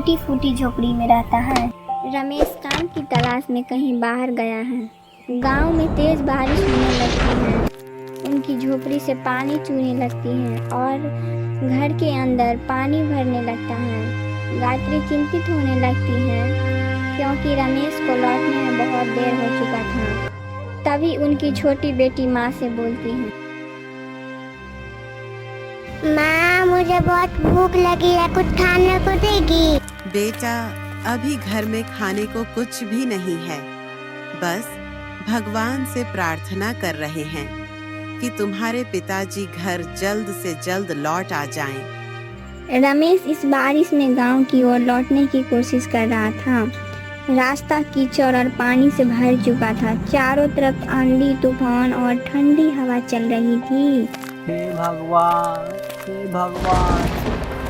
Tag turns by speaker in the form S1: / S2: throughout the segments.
S1: टूटी फूटी झोपड़ी में रहता है। रमेश काम की तलाश में कहीं बाहर गया है। गांव में तेज बारिश होने लगती है। उनकी झोपड़ी से पानी चूने लगती है और घर के अंदर पानी भरने लगता है। गायत्री चिंतित होने लगती है क्योंकि रमेश को लौटने में बहुत देर हो चुका था। तभी उनकी छोटी बेटी माँ से बोलती है,
S2: माँ मुझे बहुत भूख लगी है, कुछ खाने को देगी?
S3: बेटा, अभी घर में खाने को कुछ भी नहीं है। बस भगवान से प्रार्थना कर रहे हैं कि तुम्हारे पिताजी घर जल्द से जल्द लौट आ जाएं।
S1: रमेश इस बारिश में गांव की ओर लौटने की कोशिश कर रहा था। रास्ता कीचड़ और पानी से भर चुका था। चारों तरफ आंधी तूफान और ठंडी हवा चल रही थी।
S4: हे भगवान,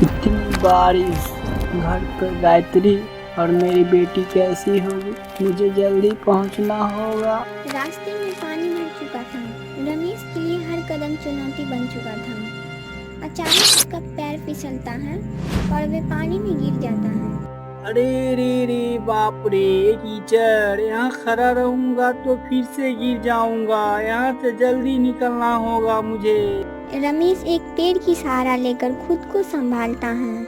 S4: इतनी बारिश, घर पर गायत्री और मेरी बेटी कैसी होगी? मुझे जल्दी पहुंचना होगा।
S1: रास्ते में पानी भर चुका था। रमेश के लिए हर कदम चुनौती बन चुका था। अचानक उसका पैर फिसलता है और वे पानी में गिर जाता है।
S4: अरे रे बाप रे, कीचड़! यहाँ खड़ा रहूंगा तो फिर से गिर जाऊंगा। यहाँ से जल्दी निकलना होगा मुझे।
S1: रमेश एक पेड़ की सहारा लेकर खुद को संभालता है।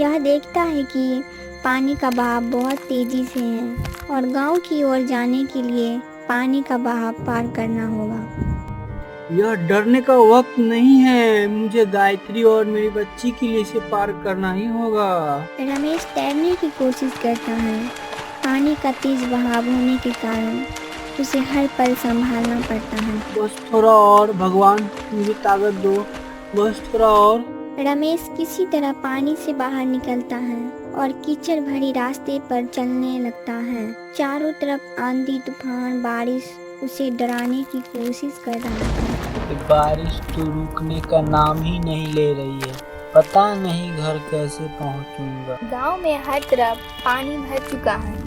S1: यह देखता है कि पानी का बहाव बहुत तेजी से है और गांव की ओर जाने के लिए पानी का बहाव पार करना होगा।
S4: यह डरने का वक्त नहीं है, मुझे गायत्री और मेरी बच्ची के लिए इसे पार करना ही होगा।
S1: रमेश तैरने की कोशिश करता है। पानी का तेज बहाव होने के कारण उसे हर पल संभालना पड़ता है।
S4: बस थोड़ा और, भगवान मुझे ताकत दो, बस थोड़ा और।
S1: रमेश किसी तरह पानी से बाहर निकलता है और कीचड़ भरी रास्ते पर चलने लगता है। चारों तरफ आंधी तूफान बारिश उसे डराने की कोशिश कर रहा है।
S4: बारिश तो रुकने का नाम ही नहीं ले रही है। पता नहीं घर कैसे पहुंचूंगा।
S1: गांव में हर तरफ पानी भर चुका है।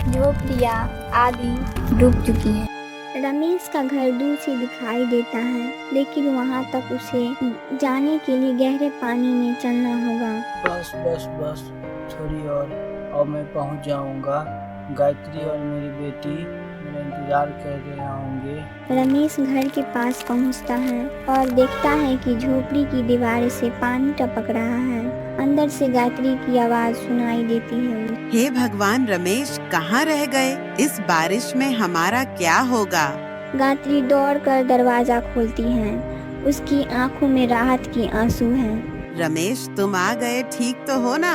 S1: झोपड़ियाँ आदि डूब चुकी हैं। रमेश का घर दूर से दिखाई देता है, लेकिन वहां तक उसे जाने के लिए गहरे पानी में चलना होगा।
S4: बस थोड़ी और मैं पहुंच जाऊंगा। गायत्री और मेरी बेटी मेरा इंतजार कर रहे होंगे।
S1: रमेश घर के पास पहुंचता है और देखता है कि झोपड़ी की दीवार से पानी टपक रहा है। अंदर से गायत्री की आवाज सुनाई देती है,
S3: हे भगवान, रमेश कहाँ रह गए? इस बारिश में हमारा क्या होगा?
S1: गायत्री दौड़कर दरवाजा खोलती है। उसकी आंखों में राहत की आंसू हैं।
S3: रमेश, तुम आ गए, ठीक तो हो ना?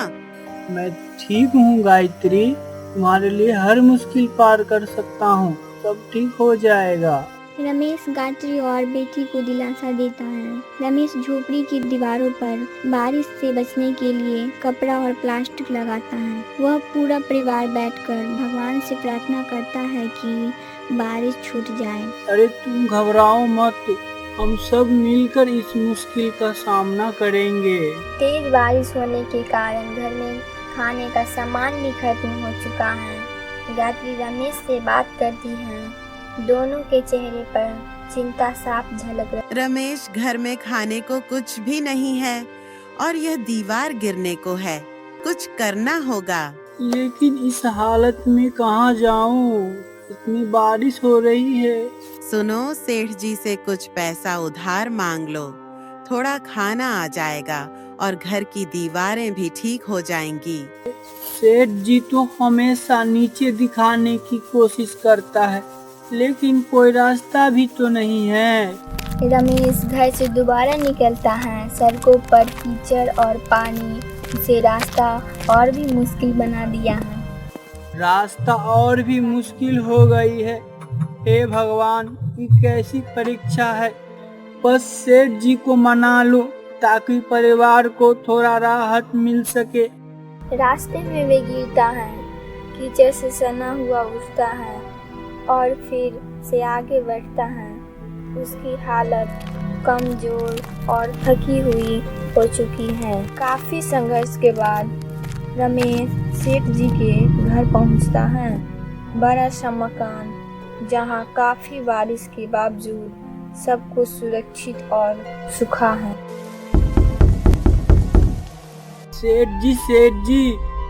S4: मैं ठीक हूँ गायत्री, तुम्हारे लिए हर मुश्किल पार कर सकता हूँ, सब ठीक हो जाएगा।
S1: रमेश गायत्री और बेटी को दिलासा देता है। रमेश झोपड़ी की दीवारों पर बारिश से बचने के लिए कपड़ा और प्लास्टिक लगाता है। वह पूरा परिवार बैठकर भगवान से प्रार्थना करता है कि बारिश छूट जाए।
S4: अरे तुम घबराओ मत, हम सब मिलकर इस मुश्किल का सामना करेंगे।
S1: तेज बारिश होने के कारण घर में खाने का सामान भी खत्म हो चुका है। गायत्री रमेश से बात करती है। दोनों के चेहरे पर चिंता साफ झलक रही।
S3: रमेश, घर में खाने को कुछ भी नहीं है और यह दीवार गिरने को है। कुछ करना होगा।
S4: लेकिन इस हालत में कहाँ जाऊँ? इतनी बारिश हो रही है।
S3: सुनो, सेठ जी से कुछ पैसा उधार मांग लो। थोड़ा खाना आ जाएगा और घर की दीवारें भी ठीक हो जाएंगी।
S4: सेठ जी तो हमेशा नीचे दिखाने की कोशिश करता है, लेकिन कोई रास्ता भी तो नहीं है।
S1: रमेश घर से दोबारा निकलता है। सड़कों पर कीचड़ और पानी से रास्ता और भी मुश्किल बना दिया है।
S4: रास्ता और भी मुश्किल हो गई है। हे भगवान, ये कैसी परीक्षा है? बस सेठ जी को मना लो ताकि परिवार को थोड़ा राहत मिल सके।
S1: रास्ते में वे गिरता है, कीचड़ से सना हुआ उठता है और फिर से आगे बढ़ता है। उसकी हालत कमजोर और थकी हुई हो चुकी है। काफी संघर्ष के बाद रमेश सेठ जी के घर पहुंचता है। बड़ा सा मकान जहां काफी बारिश के बावजूद सब कुछ सुरक्षित और सूखा है।
S4: सेठ जी,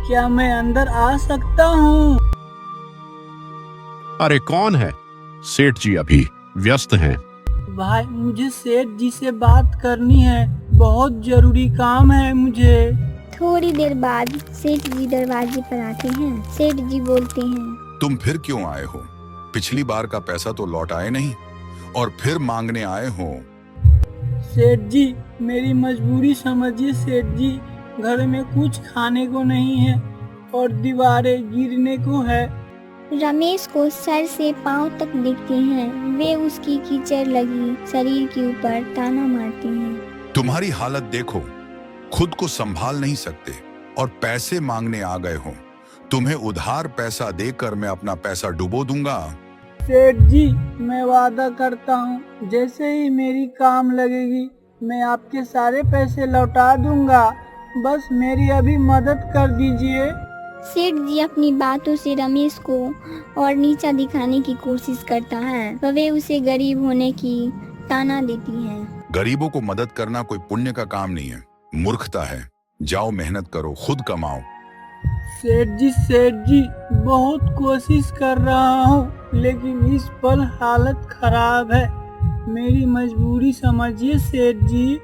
S4: क्या मैं अंदर आ सकता हूँ?
S5: अरे कौन है? सेठ जी अभी व्यस्त हैं।
S4: भाई मुझे सेठ जी से बात करनी है, बहुत जरूरी काम है मुझे।
S1: थोड़ी देर बाद सेठ जी दरवाजे पर आते हैं। सेठ जी बोलते हैं,
S6: तुम फिर क्यों आए हो? पिछली बार का पैसा तो लौटाए नहीं और फिर मांगने आए हो।
S4: सेठ जी मेरी मजबूरी समझिए सेठ जी, घर में कुछ खाने को नहीं है और दीवारें गिरने को है।
S1: रमेश को सर से पांव तक दिखते हैं। वे उसकी कीचड़ लगी शरीर के ऊपर ताना मारते हैं।
S6: तुम्हारी हालत देखो, खुद को संभाल नहीं सकते और पैसे मांगने आ गए हो। तुम्हें उधार पैसा देकर मैं अपना पैसा डुबो दूंगा।
S4: सेठ जी मैं वादा करता हूँ, जैसे ही मेरी काम लगेगी मैं आपके सारे पैसे लौटा दूंगा, बस मेरी अभी मदद कर दीजिए।
S1: सेठ जी अपनी बातों से रमेश को और नीचा दिखाने की कोशिश करता है। वे उसे गरीब होने की ताना देती हैं।
S6: गरीबों को मदद करना कोई पुण्य का काम नहीं है, मूर्खता है। जाओ मेहनत करो, खुद कमाओ।
S4: सेठ जी बहुत कोशिश कर रहा हूँ, लेकिन इस पल हालत खराब है। मेरी मजबूरी समझिए सेठ जी।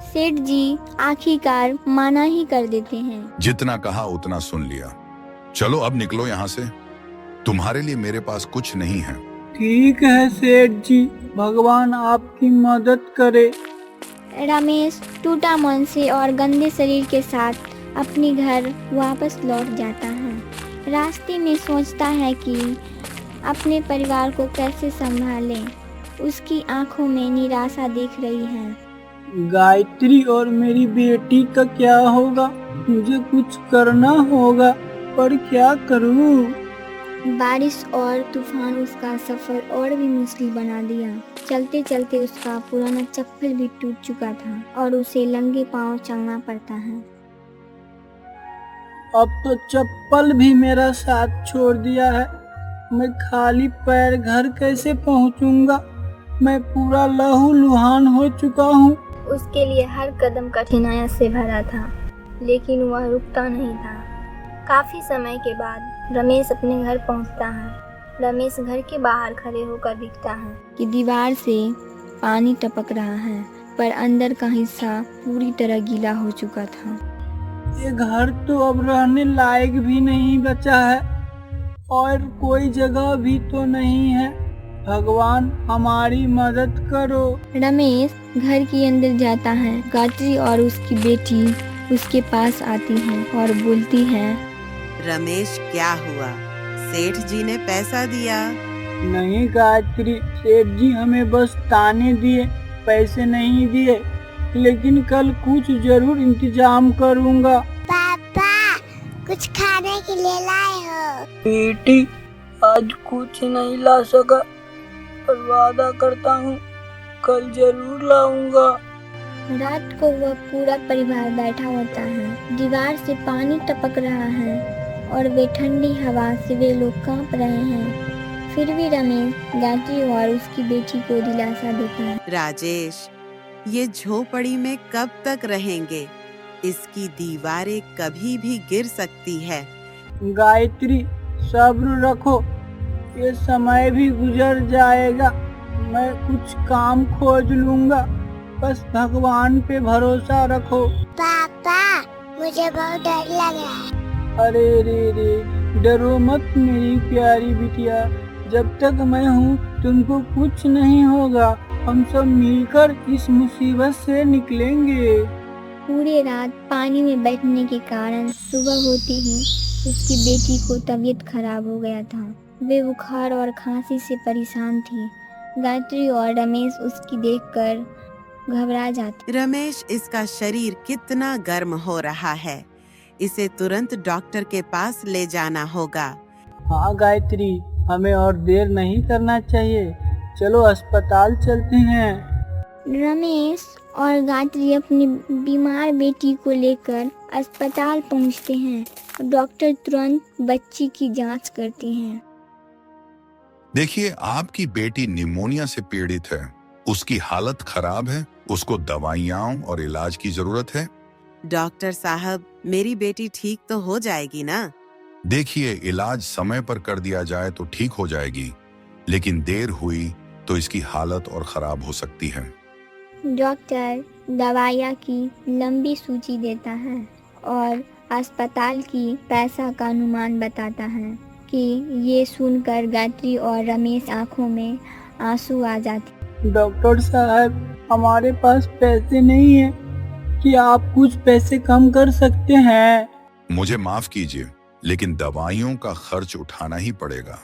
S1: सेठ जी आखिरकार माना ही कर देते हैं।
S6: जितना कहा उतना सुन लिया। चलो अब निकलो यहाँ से, तुम्हारे लिए मेरे पास कुछ नहीं है।
S4: ठीक है सेठ जी, भगवान आपकी मदद करे।
S1: रमेश टूटा मन से और गंदे शरीर के साथ अपने घर वापस लौट जाता है। रास्ते में सोचता है कि अपने परिवार को कैसे संभाले। उसकी आंखों में निराशा दिख रही है।
S4: गायत्री और मेरी बेटी का क्या होगा? मुझे कुछ करना होगा, पर क्या करूं?
S1: बारिश और तूफान उसका सफर और भी मुश्किल बना दिया। चलते चलते उसका पुराना चप्पल भी टूट चुका था और उसे नंगे पांव चलना पड़ता है।
S4: अब तो चप्पल भी मेरा साथ छोड़ दिया है। मैं खाली पैर घर कैसे पहुंचूंगा? मैं पूरा लहूलुहान हो चुका हूँ।
S1: उसके लिए हर कदम कठिनाइयों से भरा था, लेकिन वह रुकता नहीं था। काफी समय के बाद रमेश अपने घर पहुंचता है। रमेश घर के बाहर खड़े होकर दिखता है कि दीवार से पानी टपक रहा है, पर अंदर का हिस्सा पूरी तरह गीला हो चुका था।
S4: ये घर तो अब रहने लायक भी नहीं बचा है और कोई जगह भी तो नहीं है। भगवान हमारी मदद करो।
S1: रमेश घर के अंदर जाता है। गायत्री और उसकी बेटी उसके पास आती हैं और बोलती हैं,
S3: रमेश क्या हुआ? सेठ जी ने पैसा दिया?
S4: नहीं गायत्री, सेठ जी हमें बस ताने दिए, पैसे नहीं दिए, लेकिन कल कुछ जरूर इंतजाम करूँगा।
S2: पापा कुछ खाने के लिए लाए हो?
S4: बेटी आज कुछ नहीं ला सका, पर वादा करता हूँ कल जरूर लाऊंगा।
S1: रात को वह पूरा परिवार बैठा होता है। दीवार से पानी टपक रहा है और वे ठंडी हवा से वे लोग कांप रहे हैं। फिर भी रमेश गायत्री और उसकी बेटी को दिलासा देता है।
S3: राजेश, ये झोपड़ी में कब तक रहेंगे? इसकी दीवारें कभी भी गिर सकती है।
S4: गायत्री सब्र रखो, ये समय भी गुजर जाएगा। मैं कुछ काम खोज लूंगा, बस भगवान पे भरोसा रखो।
S2: पापा मुझे बहुत डर लग रहा है।
S4: अरे रे, डरो मत मेरी प्यारी बिटिया। जब तक मैं हूँ तुमको कुछ नहीं होगा। हम सब मिलकर इस मुसीबत से निकलेंगे।
S1: पूरे रात पानी में बैठने के कारण सुबह होते ही उसकी बेटी को तबीयत खराब हो गया था। वे बुखार और खांसी से परेशान थी। गायत्री और रमेश उसकी देखकर घबरा जाते।
S3: रमेश, इसका शरीर कितना गर्म हो रहा है। इसे तुरंत डॉक्टर के पास ले जाना होगा।
S4: हाँ गायत्री, हमें और देर नहीं करना चाहिए। चलो अस्पताल चलते हैं।
S1: रमेश और गायत्री अपनी बीमार बेटी को लेकर अस्पताल पहुंचते हैं। डॉक्टर तुरंत बच्ची की जांच करते हैं।
S6: देखिए, आपकी बेटी निमोनिया से पीड़ित है। उसकी हालत खराब है। उसको दवाइयाँ और इलाज की जरूरत है।
S3: डॉक्टर साहब, मेरी बेटी ठीक तो हो जाएगी ना?
S6: देखिए, इलाज समय पर कर दिया जाए तो ठीक हो जाएगी, लेकिन देर हुई तो इसकी हालत और खराब हो सकती है।
S1: डॉक्टर दवाइयाँ की लंबी सूची देता है और अस्पताल की पैसा का अनुमान बताता है कि ये सुनकर गायत्री और रमेश आंखों में आंसू आ जाते।
S4: डॉक्टर साहब, हमारे पास पैसे नहीं है कि आप कुछ पैसे कम कर सकते हैं?
S6: मुझे माफ कीजिए, लेकिन दवाइयों का खर्च उठाना ही पड़ेगा।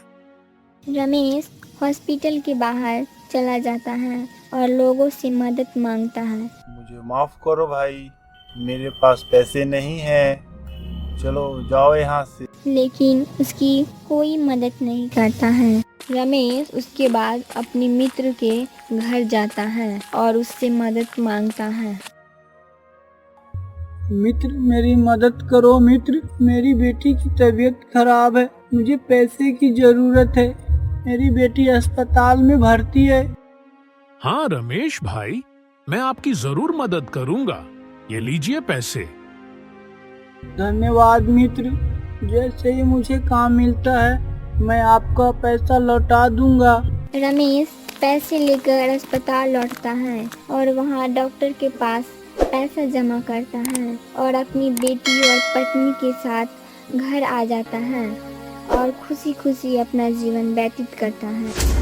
S1: रमेश हॉस्पिटल के बाहर चला जाता है और लोगों से मदद मांगता है।
S7: मुझे माफ करो भाई, मेरे पास पैसे नहीं हैं। चलो जाओ यहाँ से।
S1: लेकिन उसकी कोई मदद नहीं करता है। रमेश उसके बाद अपने मित्र के घर जाता है और उससे मदद मांगता है।
S4: मित्र, मेरी मदद करो मित्र, मेरी बेटी की तबीयत खराब है, मुझे पैसे की जरूरत है, मेरी बेटी अस्पताल में भर्ती है।
S8: हाँ रमेश भाई, मैं आपकी जरूर मदद करूंगा, ये लीजिए पैसे।
S4: धन्यवाद मित्र, जैसे ही मुझे काम मिलता है मैं आपका पैसा लौटा दूंगा।
S1: रमेश पैसे लेकर अस्पताल लौटता है और वहाँ डॉक्टर के पास पैसा जमा करता है और अपनी बेटी और पत्नी के साथ घर आ जाता है और खुशी खुशी अपना जीवन व्यतीत करता है।